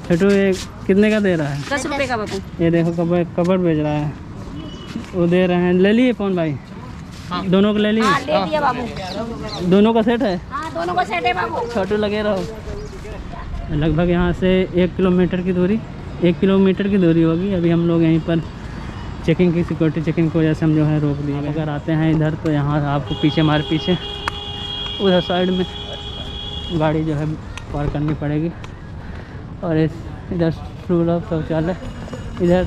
छोटू ये कितने का दे रहा है? 10 रुपए का बाबू। ये देखो कवर बेच रहा है, वो दे रहे हैं। ले लिए फ़ोन भाई? हाँ। दोनों को ले लिए? हाँ, ले दिया बाबू। दोनों का सेट है? हाँ, दोनों का सेट है बाबू। छोटू लगे रहो। लगभग यहाँ से 1 किलोमीटर की दूरी, 1 किलोमीटर की दूरी होगी। अभी हम लोग यहीं पर चेकिंग की, सिक्योरिटी चेकिंग की वजह से हम जो है रोक दिए। अगर आते हैं इधर तो यहाँ आपको पीछे हमारे पीछे उधर साइड में गाड़ी जो है पार करनी पड़ेगी। और इधर सुलभ शौचालय, इधर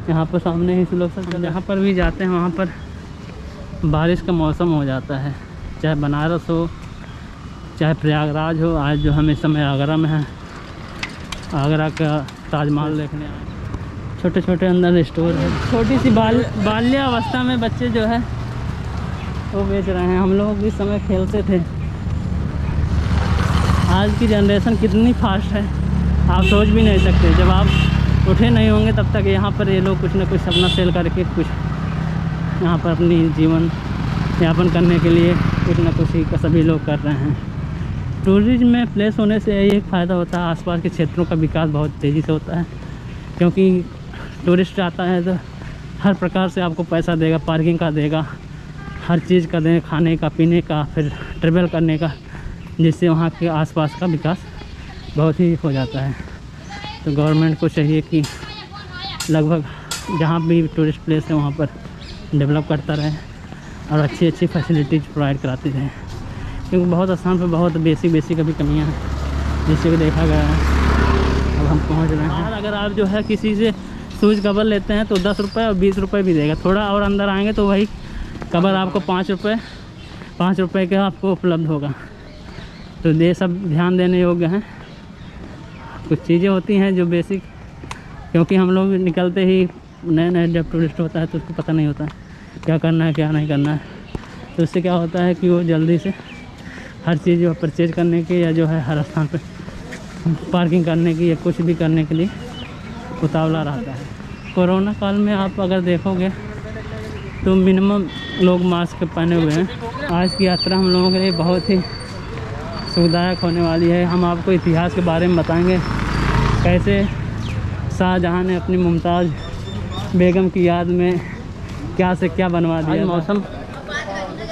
यहाँ पर सामने ही सुलभ शौचालय। जहाँ पर भी जाते हैं वहाँ पर बारिश का मौसम हो जाता है, चाहे बनारस हो चाहे प्रयागराज हो। आज जो हम इस समय आगरा में हैं, आगरा का ताजमहल देखने आए। छोटे छोटे अंदर स्टोर है। छोटी सी बाल्यावस्था में बच्चे जो है वो बेच रहे हैं। हम लोग भी समय खेलते थे। आज की जनरेशन कितनी फास्ट है आप सोच भी नहीं सकते। जब आप उठे नहीं होंगे तब तक यहाँ पर ये लोग कुछ ना कुछ अपना सेल करके कुछ यहाँ पर अपनी जीवन यापन करने के लिए कुछ ना कुछ ही सभी लोग कर रहे हैं। टूरिज्म में प्लेस होने से यही एक फ़ायदा होता है, आसपास के क्षेत्रों का विकास बहुत तेज़ी से होता है। क्योंकि टूरिस्ट आता है तो हर प्रकार से आपको पैसा देगा, पार्किंग का देगा, हर चीज़ का देगा, खाने का, पीने का, फिर ट्रेवल करने का, जिससे वहाँ के आसपास का विकास बहुत ही हो जाता है। तो गवर्नमेंट को चाहिए कि लगभग जहाँ भी टूरिस्ट प्लेस है वहाँ पर डेवलप करता रहे और अच्छी अच्छी फैसिलिटीज़ प्रोवाइड कराती रहे। क्योंकि बहुत स्थान पर बहुत बेसिक अभी कमियाँ हैं जिससे कि देखा गया है। अब हम पहुँच रहे हैं। अगर आप जो है किसी से शूज़ कवर लेते हैं तो 10 रुपये और 20 रुपये भी देगा। थोड़ा और अंदर आएंगे तो वही कवर आपको 5 रुपये का आपको उपलब्ध होगा। तो ये सब ध्यान देने योग्य हैं। कुछ चीज़ें होती हैं जो बेसिक, क्योंकि हम लोग निकलते ही नए जब टूरिस्ट होता है तो उसको पता नहीं होता है क्या करना है क्या नहीं करना है। तो उससे क्या होता है कि वो जल्दी से हर चीज़ जो परचेज करने की या जो है हर स्थान पर पार्किंग करने की या कुछ भी करने के लिए उतावला रहता है। कोरोना काल में आप अगर देखोगे तो मिनिमम लोग मास्क पहने हुए हैं। आज की यात्रा हम लोगों के लिए बहुत ही सुखदायक होने वाली है। हम आपको इतिहास के बारे में बताएंगे, कैसे शाहजहाँ ने अपनी मुमताज़ बेगम की याद में क्या से क्या बनवा दिया। मौसम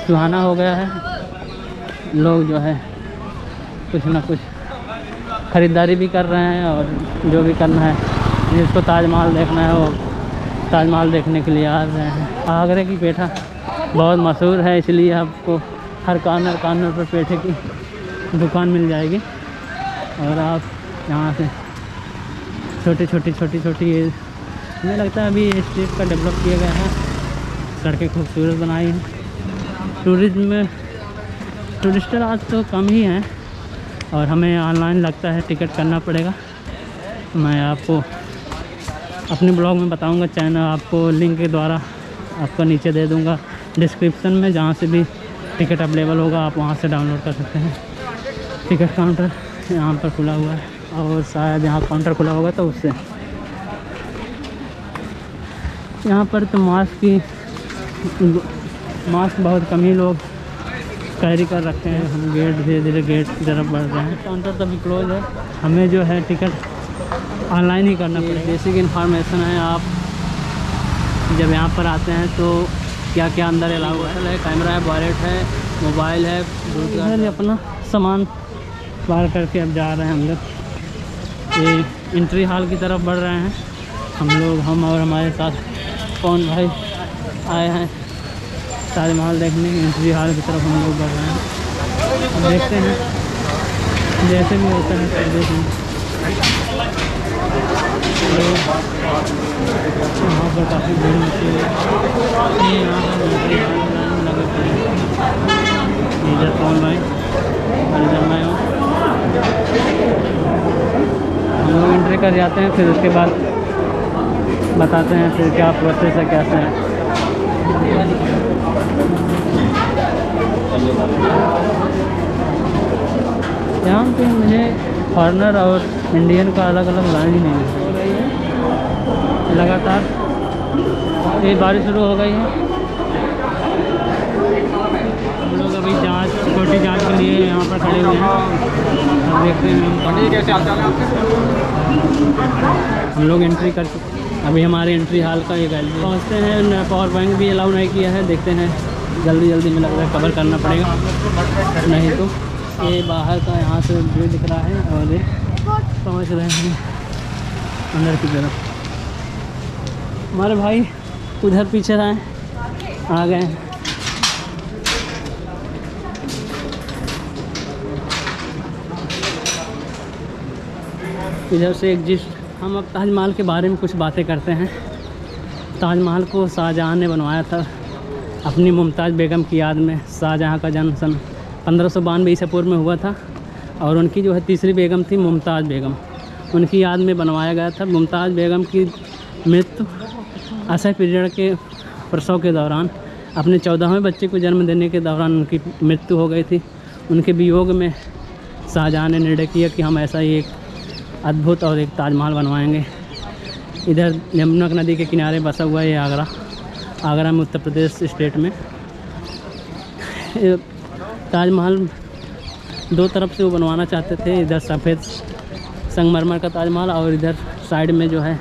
सुहाना हो गया है, लोग जो है कुछ ना कुछ ख़रीदारी भी कर रहे हैं और जो भी करना है, जिसको ताजमहल देखना है वो ताजमहल देखने के लिए आ रहे हैं। आगरे की पेठा बहुत मशहूर है, इसलिए आपको हर कॉर्नर पर पेठे की दुकान मिल जाएगी। और आप यहाँ से छोटी छोटी मुझे लगता है अभी इस चीज़ का डेवलप किया गया है, सड़कें खूबसूरत बनाई हैं। टूरिज्म में टूरिस्टर आज तो कम ही हैं और हमें ऑनलाइन लगता है टिकट करना पड़ेगा। मैं आपको अपने ब्लॉग में बताऊंगा, चैनल आपको लिंक के द्वारा आपको नीचे दे दूंगा डिस्क्रिप्शन में, जहाँ से भी टिकट अवेलेबल होगा आप वहाँ से डाउनलोड कर सकते हैं। टिकट काउंटर यहाँ पर खुला हुआ है और शायद यहाँ काउंटर खुला होगा तो उससे यहाँ पर तो मास्क बहुत कम ही लोग कैरी कर रखे हैं। हम धीरे धीरे गेट की तरफ बढ़ रहे हैं। काउंटर तभी क्लोज है, हमें जो है टिकट ऑनलाइन ही करना पड़ेगा। बेसिक इन्फॉर्मेशन है, आप जब यहाँ पर आते हैं तो क्या क्या अंदर अलाउ है। कैमरा है, वॉलेट है, मोबाइल है। अपना सामान बाहर करके अब जा रहे हैं हम लोग। ये एंट्री हॉल की तरफ बढ़ रहे हैं हम और हमारे साथ कौन भाई आए हैं ताजमहल देखने। एंट्री हॉल की तरफ हम लोग बढ़ रहे हैं। अब देखते हैं जैसे भी होता है कर देखें। यहाँ पर काफ़ी भीड़ मची है। यहाँ पर इधर कौन भाई और इधर मैं हूँ। हम लोग एंट्री कर जाते हैं, फिर उसके बाद बताते हैं फिर क्या प्रोसेस है कैसे है। यहाँ पे मुझे फॉरेनर और इंडियन का अलग अलग लाइन ही नहीं हो रही है। लगातार ये बारिश शुरू हो गई है। हम लोग अभी सिक्योरिटी जांच के लिए यहाँ पर खड़े हुए हैं। देखते हैं कैसे हाल चाल है आपके? हम लोग एंट्री कर चुके हैं। अभी हमारे एंट्री हॉल का ये गैलरी पहुँचते हैं। पावर बैंक भी अलाउ नहीं किया है, देखते हैं जल्दी जल्दी में लग रहा है कवर करना पड़ेगा, नहीं तो ये बाहर का यहाँ से व्यू दिख रहा है और ये पहुँच रहे हैं अंदर की तरफ। हमारे भाई उधर पीछे रहे आ गए हैं। इधर से एग्जिस्ट हम अब ताजमहल के बारे में कुछ बातें करते हैं। ताजमहल को शाहजहाँ ने बनवाया था अपनी मुमताज़ बेगम की याद में। शाहजहाँ का जन्म सन 1592 ईसा पूर्व में हुआ था और उनकी जो है तीसरी बेगम थी मुमताज़ बेगम, उनकी याद में बनवाया गया था। मुमताज़ बेगम की मृत्यु असह पीरियड के प्रसव के दौरान अपने 14वें बच्चे को जन्म देने के दौरान उनकी मृत्यु हो गई थी। उनके वियोग में शाहजहाँ ने निर्णय किया कि हम ऐसा ही एक अद्भुत और एक ताजमहल बनवाएंगे। इधर यमुना नदी के किनारे बसा हुआ है आगरा में, उत्तर प्रदेश स्टेट में। ताजमहल दो तरफ से वो बनवाना चाहते थे, इधर सफ़ेद संगमरमर का ताजमहल और इधर साइड में जो है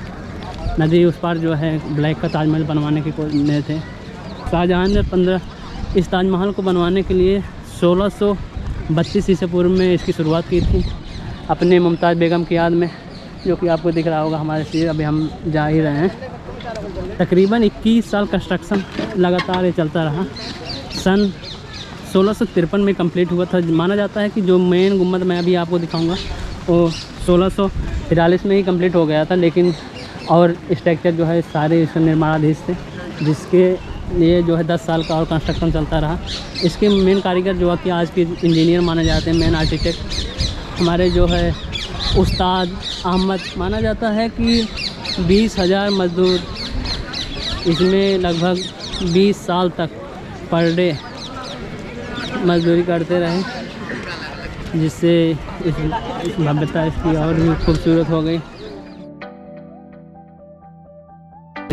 नदी उस पार जो है ब्लैक का ताजमहल बनवाने के कोशिश थे। शाहजहाँ ने इस ताजमहल को बनवाने के लिए 1632 ईसा पूर्व में इसकी शुरुआत की थी अपने मुमताज़ बेगम की याद में, जो कि आपको दिख रहा होगा हमारे से। अभी हम जा ही रहे हैं। तकरीबन 21 साल कंस्ट्रक्शन लगातार ये चलता रहा। सन 1653 में कंप्लीट हुआ था। माना जाता है कि जो मेन गुम्बद मैं अभी आपको दिखाऊंगा वो 1643 में ही कंप्लीट हो गया था, लेकिन और स्ट्रक्चर जो है सारे इसके निर्माणाधीश थे, जिसके लिए जो है 10 साल का और कंस्ट्रक्शन चलता रहा। इसके मेन कारीगर जो है कि आज के इंजीनियर माने जाते हैं, मेन आर्किटेक्ट हमारे जो है उस्ताद अहमद। माना जाता है कि 20,000 मजदूर इसमें लगभग 20 साल तक पर डे मजदूरी करते रहे, जिससे इस भव्यता इसकी और भी खूबसूरत हो गई।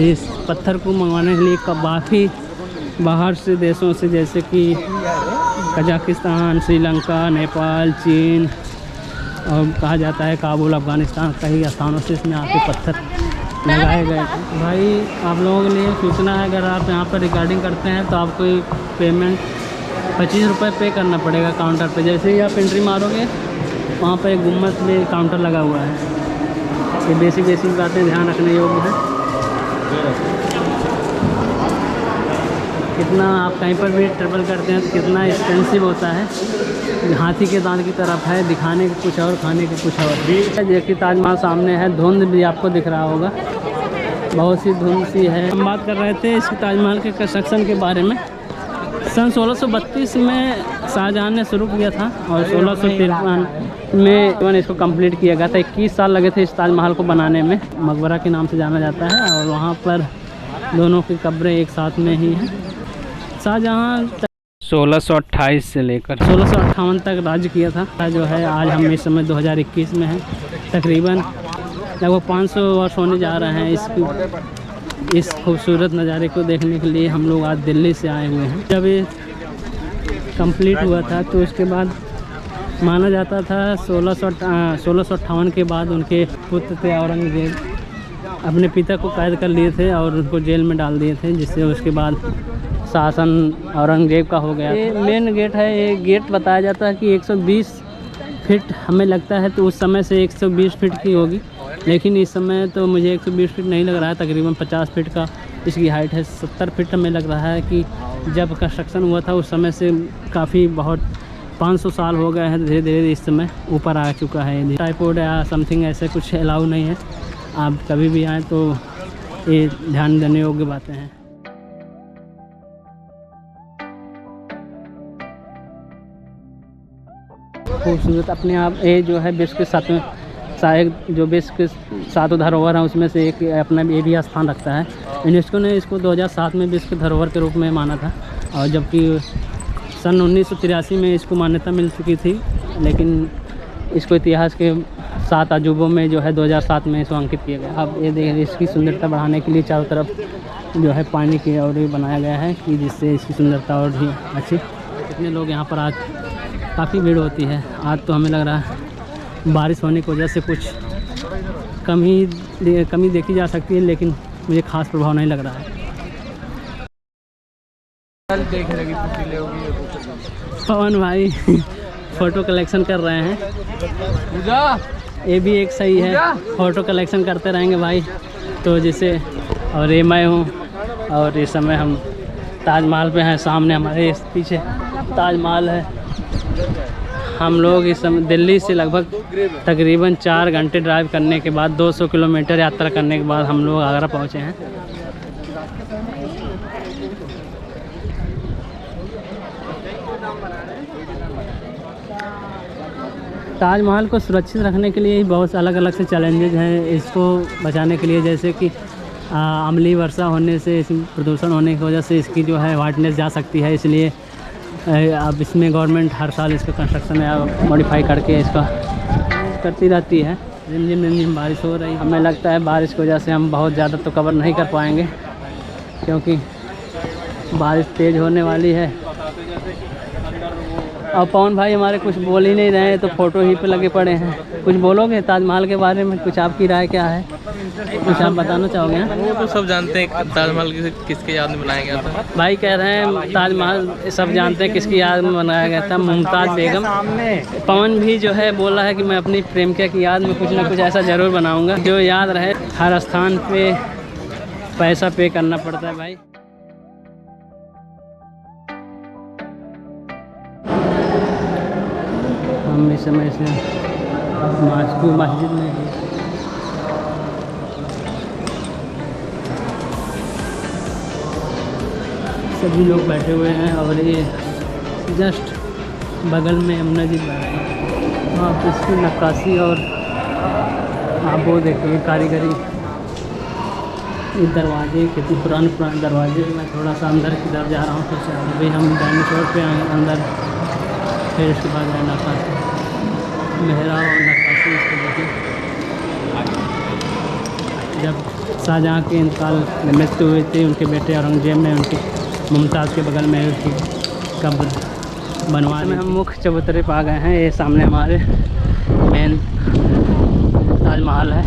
इस पत्थर को मंगवाने के लिए काफ़ी बाहर से देशों से, जैसे कि कजाकिस्तान, श्रीलंका, नेपाल, चीन और कहा जाता है काबुल, अफ़गानिस्तान, कई स्थानों से इसमें आके पत्थर लगाए गए थे। भाई आप लोगों के लिए सूचना है, अगर आप यहाँ पर रिकॉर्डिंग करते हैं तो आपको पेमेंट 25 रुपये पे करना पड़ेगा काउंटर पे। जैसे ही आप एंट्री मारोगे वहाँ पर एक गुम्बद में काउंटर लगा हुआ है। ये बेसिक बातें ध्यान रखने योग्य है। कितना आप कहीं पर भी ट्रेवल करते हैं तो कितना एक्सपेंसिव होता है। हाथी के दांत की तरफ है, दिखाने के कुछ और, खाने के कुछ और। देखिए ताजमहल सामने है, धुंध भी आपको दिख रहा होगा, बहुत सी धुंध सी है। हम बात कर रहे थे इसके ताजमहल के कंस्ट्रक्शन के बारे में। सन 1632 में शाहजहाँ ने शुरू किया था और 1653 में इसको कंप्लीट किया गया था। 21 साल लगे थे इस ताजमहल को बनाने में। मकबरा के नाम से जाना जाता है और वहाँ पर दोनों की कब्रें एक साथ में ही हैं। शाहजहाँ 1628 से लेकर 1658 तक राज्य किया था। जो है आज हम इस समय 2021 में हैं, तकरीबन लगभग 500 वर्ष होने जा रहे हैं इस खूबसूरत नज़ारे को देखने के लिए। हम लोग आज दिल्ली से आए हुए हैं। जब ये कंप्लीट हुआ था तो उसके बाद माना जाता था 1658 के बाद उनके पुत्र थे औरंगजेब, अपने पिता को कैद कर लिए थे और उनको जेल में डाल दिए थे, जिससे उसके बाद शासन औरंगजेब का हो गया। ये मेन गेट है। ये गेट बताया जाता है कि 120 फीट हमें लगता है, तो उस समय से 120 फीट की होगी, लेकिन इस समय तो मुझे 120 फीट नहीं लग रहा है, तकरीबन 50 फीट का इसकी हाइट है। 70 फीट हमें लग रहा है कि जब कंस्ट्रक्शन हुआ था उस समय से काफ़ी बहुत 500 साल हो गए हैं। धीरे धीरे इस समय ऊपर आ चुका है। ट्राइपॉड या समथिंग ऐसे कुछ अलाउ नहीं है। आप कभी भी आएँ तो ये ध्यान देने योग्य बातें हैं। खूबसूरत अपने आप ये जो है विश्व के 7वें जो विश्व के 7 धरोहर हैं उसमें से एक अपना ये भी स्थान रखता है। यूनेस्को ने इसको 2007 में विश्व के धरोहर के रूप में माना था, और जबकि सन 1983 में इसको मान्यता मिल चुकी थी, लेकिन इसको इतिहास के 7 अजूबों में जो है 2007 में इसको अंकित किया गया। अब ये देख इसकी सुंदरता बढ़ाने के लिए चारों तरफ जो है पानी की और भी बनाया गया है कि जिससे इसकी सुंदरता और भी अच्छी। कितने लोग यहाँ पर आज काफ़ी भीड़ होती है। आज तो हमें लग रहा है बारिश होने की वजह से कुछ कमी देखी जा सकती है, लेकिन मुझे खास प्रभाव नहीं लग रहा है। पवन भाई फ़ोटो कलेक्शन कर रहे हैं, ये भी एक सही है, फ़ोटो कलेक्शन करते रहेंगे भाई। तो जैसे और ये मैं हूँ, और इस समय हम ताजमहल पे हैं, सामने हमारे इस पीछे ताजमहल है। हम लोग इस समय दिल्ली से लगभग तकरीबन 4 घंटे ड्राइव करने के बाद 200 किलोमीटर यात्रा करने के बाद हम लोग आगरा पहुँचे हैं। ताजमहल को सुरक्षित रखने के लिए बहुत अलग अलग से चैलेंजेज हैं इसको बचाने के लिए, जैसे कि अम्लीय वर्षा होने से, इस प्रदूषण होने की वजह से इसकी जो है वाइटनेस जा सकती है। इसलिए अब इसमें गवर्नमेंट हर साल इसका कंस्ट्रक्शन या मॉडिफाई करके इसका करती रहती है। रिमझिम बारिश हो रही है, हमें लगता है बारिश की वजह से हम बहुत ज़्यादा तो कवर नहीं कर पाएंगे, क्योंकि बारिश तेज़ होने वाली है। और पवन भाई हमारे कुछ बोल ही नहीं रहे हैं, तो फ़ोटो ही पे लगे पड़े हैं। कुछ बोलोगे ताजमहल के बारे में? कुछ आपकी राय क्या है, कुछ आप बताना चाहोगे? वो तो सब जानते हैं ताजमहल किसके याद में बनाया गया था। भाई कह रहे हैं ताजमहल सब जानते हैं किसकी याद में बनाया गया था, मुमताज़ बेगम। पवन भी जो है बोल रहा है कि मैं अपनी प्रेमिका की याद में कुछ ना कुछ ऐसा ज़रूर बनाऊँगा जो याद रहे। हर स्थान पे पैसा पे करना पड़ता है भाई। हम इस समय से मस्जिद में हैं। सभी लोग बैठे हुए हैं और ये जस्ट बगल में यमुना जी बह रहे हैं। वहाँ पर इसकी नक्काशी और आप वो देखिए कारीगरी, ये दरवाजे कितने पुराने दरवाजे। मैं थोड़ा सा अंदर की तरफ जा रहा हूँ, फिर से अभी हम डायनासोर पे आए अंदर, फिर उसके बाद है नक्काशी, मेहराब और नक्काशी। इसको देखिए, जब शाहजहाँ के इंतकाल में मृत्यु हुई थी, उनके बेटे औरंगजेब ने उनकी मुमताज़ के बगल में उसकी कब्र बनवा दी। हम मुख्य चबूतरे पर आ गए हैं। ये सामने हमारे मेन ताजमहल है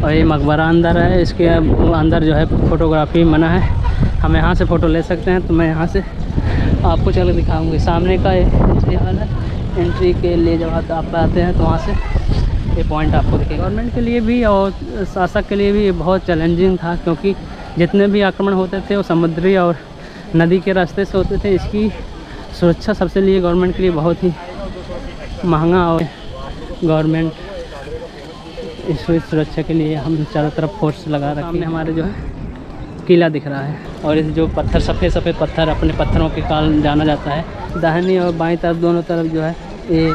और ये मकबरा अंदर है। इसके अंदर जो है फ़ोटोग्राफी मना है, हम यहाँ से फ़ोटो ले सकते हैं। तो मैं यहाँ से आपको चल दिखाऊंगी। सामने का एंट्री हॉल है, एंट्री के लिए जब आप आते हैं तो वहाँ से ये पॉइंट आपको दिखेगा। गवर्नमेंट के लिए भी और शासक के लिए भी ये बहुत चैलेंजिंग था, क्योंकि जितने भी आक्रमण होते थे वो समुद्री और नदी के रास्ते से होते थे। इसकी सुरक्षा सबसे लिए गवर्नमेंट के लिए बहुत ही महंगा, और गवर्नमेंट इस सुरक्षा के लिए हम चारों तरफ फोर्स लगा रखे। सामने हमारे जो है किला दिख रहा है, और इस जो पत्थर सफ़ेद पत्थर अपने पत्थरों के कारण जाना जाता है। दाहिनी और बाईं तरफ दोनों तरफ जो है ये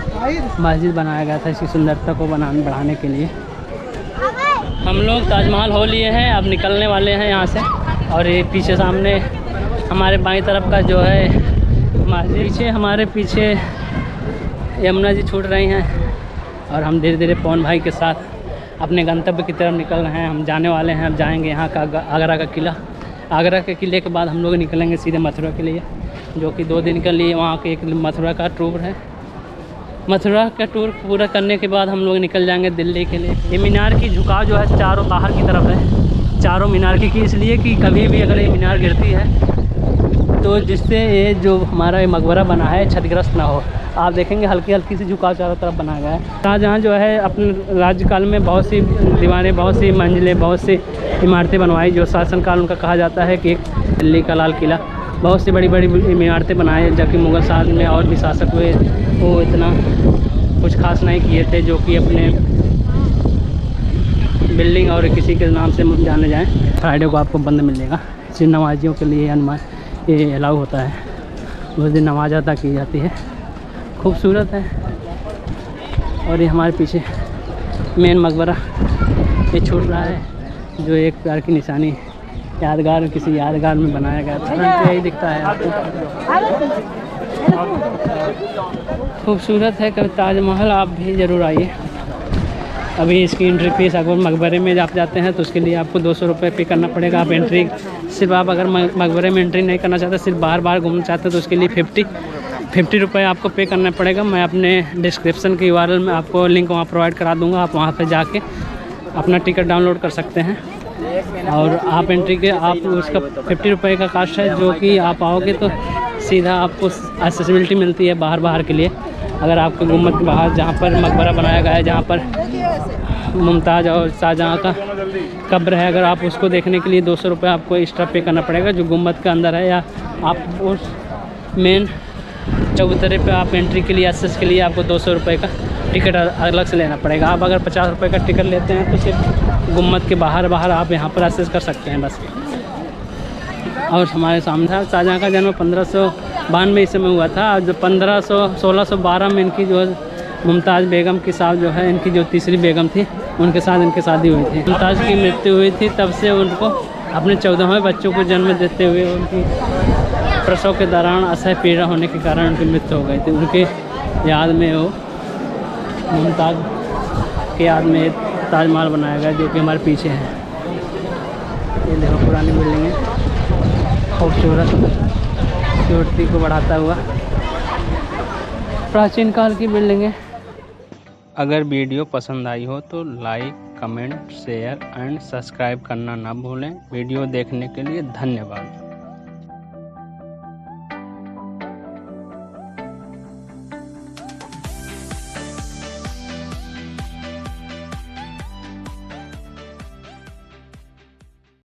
मस्जिद बनाया गया था इसकी सुंदरता को बढ़ाने के लिए। हम लोग ताजमहल हो लिए हैं, अब निकलने वाले हैं यहाँ से। और ये पीछे सामने हमारे बाईं तरफ का जो है मस्जिद, पीछे हमारे पीछे यमुना जी छूट रही हैं, और हम धीरे धीरे पवन भाई के साथ अपने गंतव्य की तरफ निकल रहे हैं। हम जाने वाले हैं, अब जाएंगे यहाँ का आगरा का किला। आगरा के किले के बाद हम लोग निकलेंगे सीधे मथुरा के लिए, जो कि 2 दिन के लिए वहाँ के एक मथुरा का टूर है। मथुरा का टूर पूरा करने के बाद हम लोग निकल जाएंगे दिल्ली के लिए। ये मीनार की झुकाव जो है चारों बाहर की तरफ है, चारों मीनार की इसलिए कि कभी भी अगर ये मीनार गिरती है तो जिससे ये जो हमारा ये मकबरा बना है क्षतिग्रस्त ना हो। आप देखेंगे हल्की सी झुकाव चारों तरफ बनाया गया है। शाहजहाँ जो है अपने राज्यकाल में बहुत सी दीवारें, बहुत सी मंजिलें, बहुत सी इमारतें बनवाई, जो शासनकाल उनका कहा जाता है कि एक दिल्ली का लाल किला। बहुत सी बड़ी बड़ी इमारतें बनाए, जबकि मुग़ल शासन में और भी शासक हुए, वो इतना कुछ खास नहीं किए थे जो कि अपने बिल्डिंग और किसी के नाम से जाने जाएँ। फ्राइडे को आपको बंद मिलेगा, सिर्फ नमाजियों के लिए ये अलाउ होता है, उस दिन नमाज अदा की जाती है। खूबसूरत है। और ये हमारे पीछे मेन मकबरा ये छूट रहा है, जो एक प्यार की निशानी यादगार, किसी यादगार में बनाया गया था। फ्रंट यही दिखता है आपको, खूबसूरत है। कभी ताजमहल आप भी ज़रूर आइए। अभी इसकी एंट्री फीस, अगर मकबरे में आप जाते हैं तो उसके लिए आपको 200 रुपये पे करना पड़ेगा। आप एंट्री सिर्फ आप अगर मकबरे में एंट्री नहीं करना चाहते, सिर्फ बाहर घूमना चाहते तो उसके लिए 50 50 रुपये आपको पे करना पड़ेगा। मैं अपने डिस्क्रिप्शन के URL में आपको लिंक वहाँ प्रोवाइड करा दूँगा, आप वहाँ पे जाके अपना टिकट डाउनलोड कर सकते हैं। और आप एंट्री के आप उसका 50 रुपये का कास्ट है, जो कि आप आओगे तो सीधा आपको एक्सेसिबिलिटी मिलती है बाहर के लिए। अगर आपको गुम्बद के बाहर जहाँ पर मकबरा बनाया गया है, जहाँ पर मुमताज़ और शाहजहाँ का कब्र है, अगर आप उसको देखने के लिए 200 रुपये आपको एक्स्ट्रा पे करना पड़ेगा, जो गुम्बद के अंदर है। या आप उस मेन चबूतरे पे आप एंट्री के लिए, एक्सेस के लिए आपको 200 रुपये का टिकट अलग से लेना पड़ेगा। आप अगर 50 रुपये का टिकट लेते हैं तो सिर्फ गुम्बद के बाहर आप यहाँ पर एक्सेस कर सकते हैं बस। और हमारे सामने था शाहजहाँ का जन्म 1592 ईस्वी में हुआ था। जो 1612 में इनकी जो मुमताज़ बेगम की साहब जो है, इनकी जो तीसरी बेगम थी, उनके साथ इनकी शादी हुई थी। मुमताज़ की मृत्यु हुई थी, तब से उनको अपने 14वें बच्चों को जन्म देते हुए उनकी प्रसव के दौरान असह्य पीड़ा होने के कारण उनकी मृत्यु हो गई थी। उनके याद में वो मुमताज़ के याद में ताजमहल बनाया गया, जो कि हमारे पीछे है। ये देखो पुरानी बिल्डिंग है, खूबसूरत खूबसूरती को बढ़ाता हुआ प्राचीन काल की बिल्डिंग है। अगर वीडियो पसंद आई हो तो like, comment, share and subscribe करना ना भूलें। वीडियो देखने के लिए धन्यवाद।